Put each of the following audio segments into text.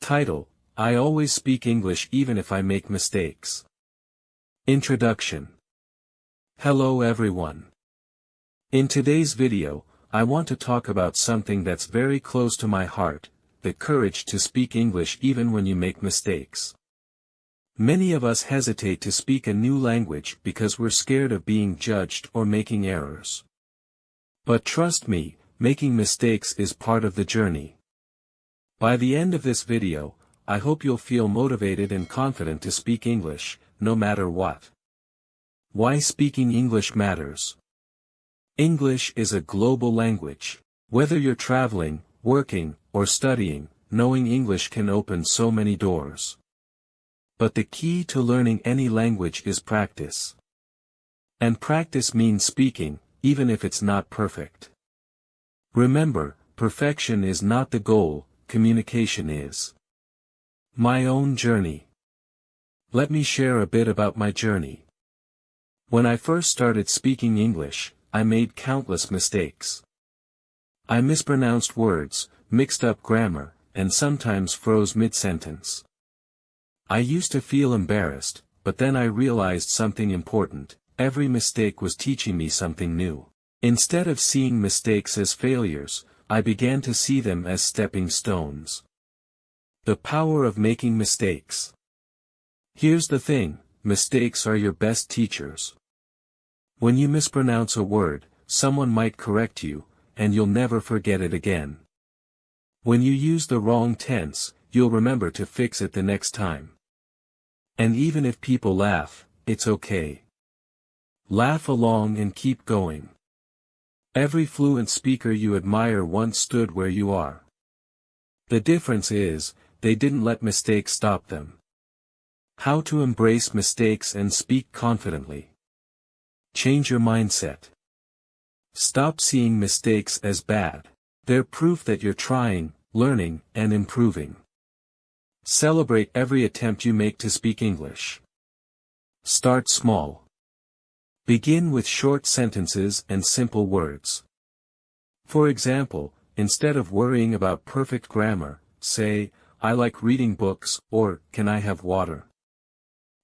Title: I always speak English even if I make mistakes. Introduction. Hello everyone. In today's video, I want to talk about something that's very close to my heart: the courage to speak English even when you make mistakes. Many of us hesitate to speak a new language because we're scared of being judged or making errors. But trust me, making mistakes is part of the journey. By the end of this video, I hope you'll feel motivated and confident to speak English, no matter what. Why speaking English matters. English is a global language. Whether you're traveling, working, or studying, knowing English can open so many doors. But the key to learning any language is practice. And practice means speaking, even if it's not perfect. Remember, perfection is not the goal, communication is. My own journey. Let me share a bit about my journey. When I first started speaking English, I made countless mistakes. I mispronounced words, mixed up grammar, and sometimes froze mid-sentence. I used to feel embarrassed, but then I realized something important: every mistake was teaching me something new. Instead of seeing mistakes as failures, I began to see them as stepping stones. The power of making mistakes. Here's the thing: mistakes are your best teachers. When you mispronounce a word, someone might correct you, and you'll never forget it again. When you use the wrong tense, you'll remember to fix it the next time. And even if people laugh, it's okay. Laugh along and keep going. Every fluent speaker you admire once stood where you are. The difference is, they didn't let mistakes stop them. How to embrace mistakes and speak confidently. Change your mindset. Stop seeing mistakes as bad. They're proof that you're trying, learning, and improving. Celebrate every attempt you make to speak English. Start small. Begin with short sentences and simple words. For example, instead of worrying about perfect grammar, say, "I like reading books," or "Can I have water?"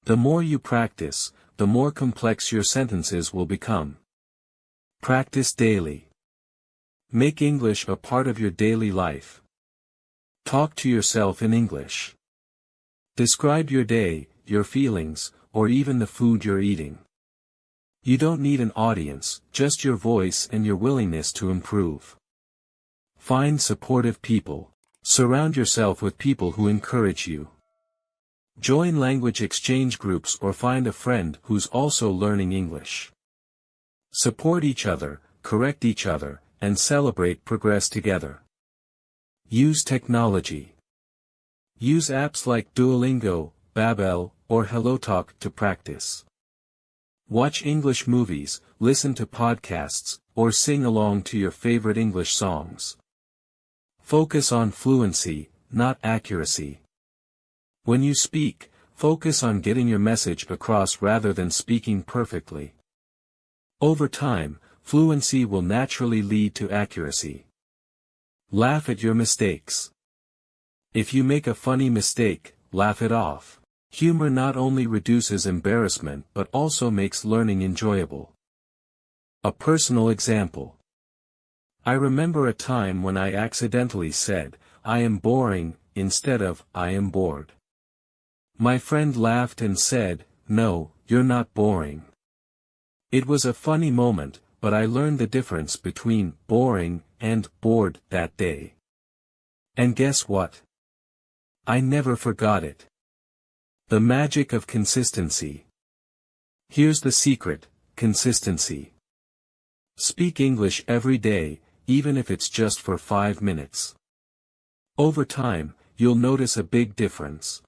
The more you practice, the more complex your sentences will become. Practice daily. Make English a part of your daily life. Talk to yourself in English. Describe your day, your feelings, or even the food you're eating. You don't need an audience, just your voice and your willingness to improve. Find supportive people. Surround yourself with people who encourage you. Join language exchange groups or find a friend who's also learning English. Support each other, correct each other, and celebrate progress together. Use technology. Use apps like Duolingo, Babbel, or HelloTalk to practice. Watch English movies, listen to podcasts, or sing along to your favorite English songs. Focus on fluency, not accuracy. When you speak, focus on getting your message across rather than speaking perfectly. Over time, fluency will naturally lead to accuracy. Laugh at your mistakes. If you make a funny mistake, laugh it off. Humor not only reduces embarrassment but also makes learning enjoyable. A personal example. I remember a time when I accidentally said, "I am boring," instead of, "I am bored." My friend laughed and said, "No, you're not boring." It was a funny moment, but I learned the difference between boring and bored that day. And guess what? I never forgot it. The magic of consistency. Here's the secret: consistency. Speak English every day, even if it's just for 5 minutes. Over time, you'll notice a big difference.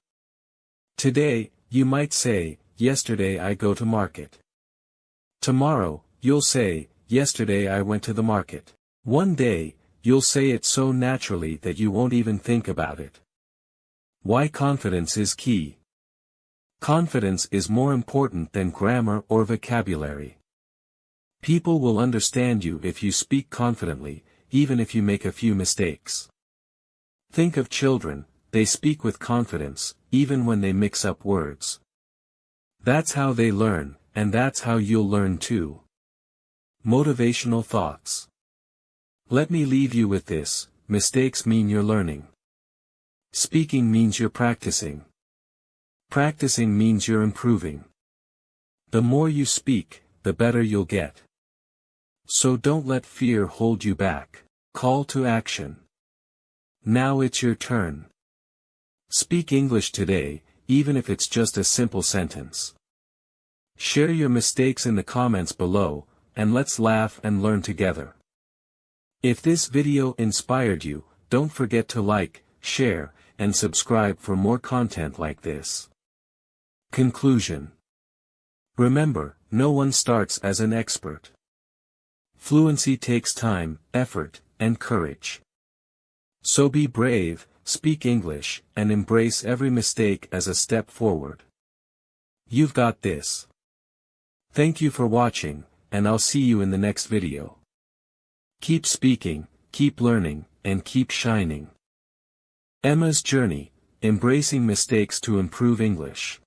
Today, you might say, "Yesterday I go to market." Tomorrow, you'll say, "Yesterday I went to the market." One day, you'll say it so naturally that you won't even think about it. Why confidence is key. Confidence is more important than grammar or vocabulary. People will understand you if you speak confidently, even if you make a few mistakes. Think of children, they speak with confidence, even when they mix up words. That's how they learn, and that's how you'll learn too. Motivational thoughts. Let me leave you with this: mistakes mean you're learning. Speaking means you're practicing. Practicing means you're improving. The more you speak, the better you'll get. So don't let fear hold you back. Call to action. Now it's your turn. Speak English today, even if it's just a simple sentence. Share your mistakes in the comments below, and let's laugh and learn together. If this video inspired you, don't forget to like, share, and subscribe for more content like this. Conclusion. Remember, no one starts as an expert. Fluency takes time, effort, and courage. So be brave, speak English, and embrace every mistake as a step forward. You've got this. Thank you for watching, and I'll see you in the next video. Keep speaking, keep learning, and keep shining. Emma's journey: embracing mistakes to improve English.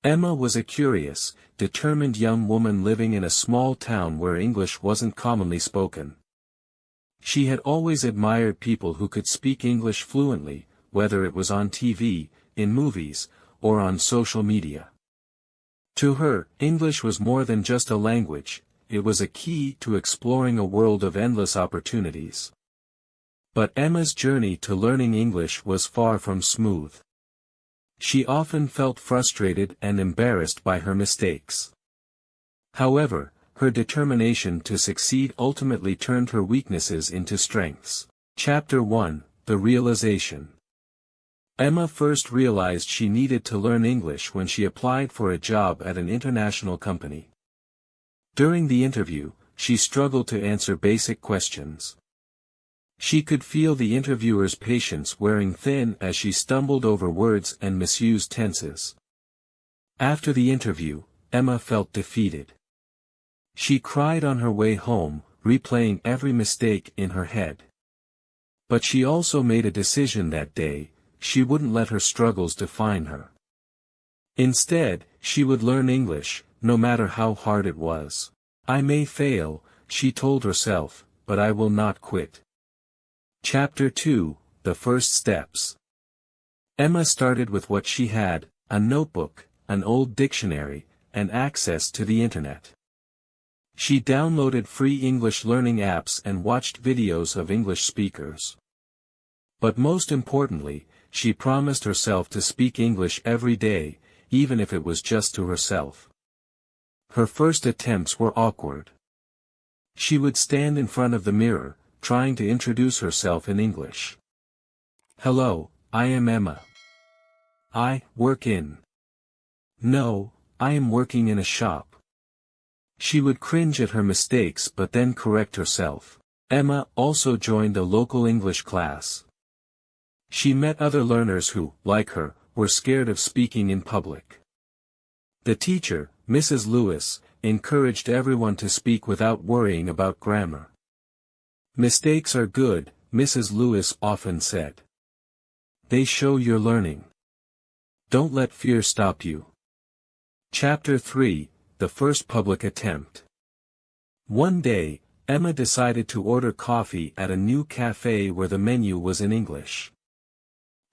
Emma was a curious, determined young woman living in a small town where English wasn't commonly spoken. She had always admired people who could speak English fluently, whether it was on TV, in movies, or on social media. To her, English was more than just a language, it was a key to exploring a world of endless opportunities. But Emma's journey to learning English was far from smooth. She often felt frustrated and embarrassed by her mistakes. However, her determination to succeed ultimately turned her weaknesses into strengths. Chapter 1: The Realization. Emma first realized she needed to learn English when she applied for a job at an international company. During the interview, she struggled to answer basic questions. She could feel the interviewer's patience wearing thin as she stumbled over words and misused tenses. After the interview, Emma felt defeated. She cried on her way home, replaying every mistake in her head. But she also made a decision that day: she wouldn't let her struggles define her. Instead, she would learn English, no matter how hard it was. "I may fail," she told herself, "but I will not quit." Chapter 2: The First Steps. Emma started with what she had: a notebook, an old dictionary, and access to the internet. She downloaded free English learning apps and watched videos of English speakers. But most importantly, she promised herself to speak English every day, even if it was just to herself. Her first attempts were awkward. She would stand in front of the mirror, trying to introduce herself in English. "Hello, I am Emma. I work in." "No, I am working in a shop." She would cringe at her mistakes but then correct herself. Emma also joined a local English class. She met other learners who, like her, were scared of speaking in public. The teacher, Mrs. Lewis, encouraged everyone to speak without worrying about grammar. "Mistakes are good," Mrs. Lewis often said. "They show you're learning. Don't let fear stop you." Chapter 3: The First Public Attempt. One day, Emma decided to order coffee at a new cafe where the menu was in English.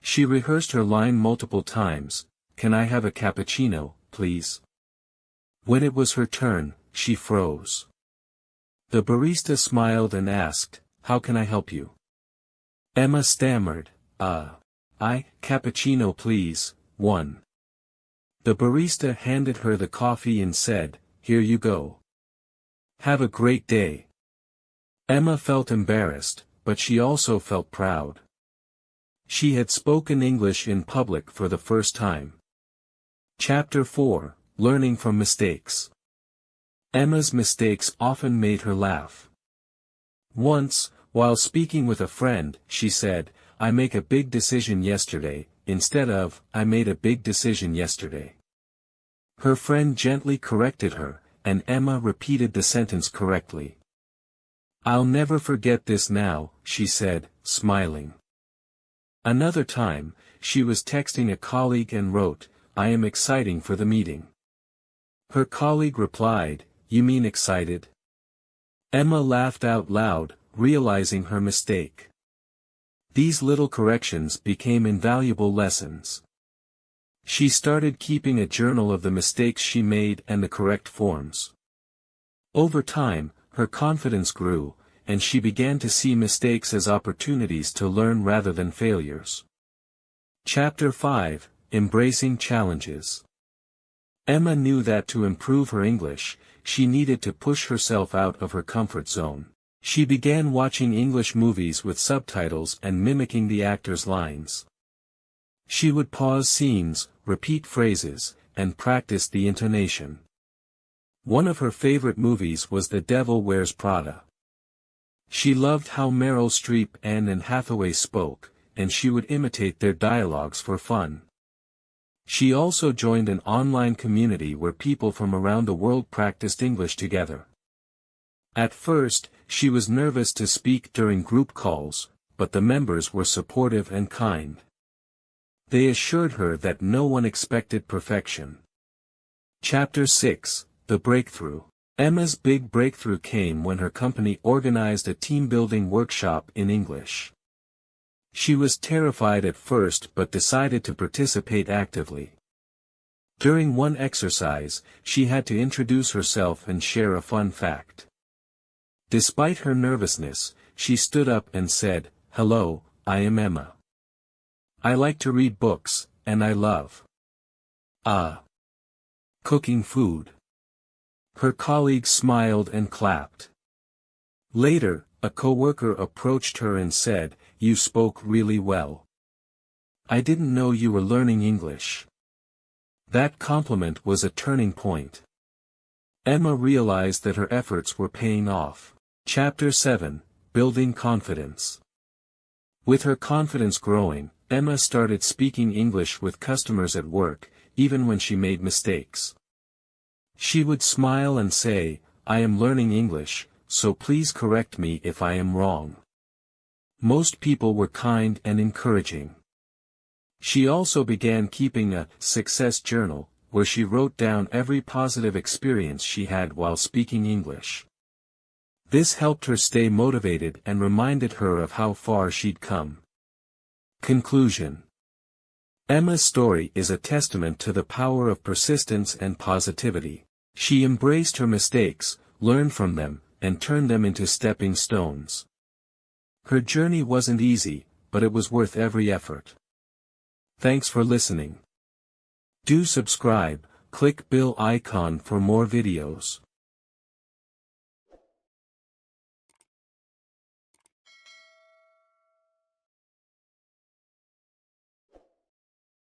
She rehearsed her line multiple times: "Can I have a cappuccino, please?" When it was her turn, she froze. The barista smiled and asked, "How can I help you?" Emma stammered, Cappuccino please, one." The barista handed her the coffee and said, "Here you go. Have a great day." Emma felt embarrassed, but she also felt proud. She had spoken English in public for the first time. Chapter 4: Learning from Mistakes. Emma's mistakes often made her laugh. Once, while speaking with a friend, she said, "I make a big decision yesterday," instead of, "I made a big decision yesterday." Her friend gently corrected her, and Emma repeated the sentence correctly. "I'll never forget this now," she said, smiling. Another time, she was texting a colleague and wrote, "I am exciting for the meeting." Her colleague replied, "You mean excited?" Emma laughed out loud, realizing her mistake. These little corrections became invaluable lessons. She started keeping a journal of the mistakes she made and the correct forms. Over time, her confidence grew, and she began to see mistakes as opportunities to learn rather than failures. Chapter 5: Embracing Challenges. Emma knew that to improve her English, she needed to push herself out of her comfort zone. She began watching English movies with subtitles and mimicking the actors' lines. She would pause scenes, repeat phrases, and practice the intonation. One of her favorite movies was The Devil Wears Prada. She loved how Meryl Streep and Anne Hathaway spoke, and she would imitate their dialogues for fun. She also joined an online community where people from around the world practiced English together. At first, she was nervous to speak during group calls, but the members were supportive and kind. They assured her that no one expected perfection. Chapter 6: The Breakthrough. Emma's big breakthrough came when her company organized a team-building workshop in English. She was terrified at first but decided to participate actively. During one exercise, she had to introduce herself and share a fun fact. Despite her nervousness, she stood up and said, "Hello, I am Emma. I like to read books, and I love cooking food." Her colleagues smiled and clapped. Later, a coworker approached her and said, "You spoke really well. I didn't know you were learning English." That compliment was a turning point. Emma realized that her efforts were paying off. Chapter 7: Building Confidence. With her confidence growing, Emma started speaking English with customers at work, even when she made mistakes. She would smile and say, "I am learning English, so please correct me if I am wrong." Most people were kind and encouraging. She also began keeping a success journal, where she wrote down every positive experience she had while speaking English. This helped her stay motivated and reminded her of how far she'd come. Conclusion. Emma's story is a testament to the power of persistence and positivity. She embraced her mistakes, learned from them, and turned them into stepping stones. Her journey wasn't easy, but it was worth every effort. Thanks for listening. Do subscribe, click bell icon for more videos.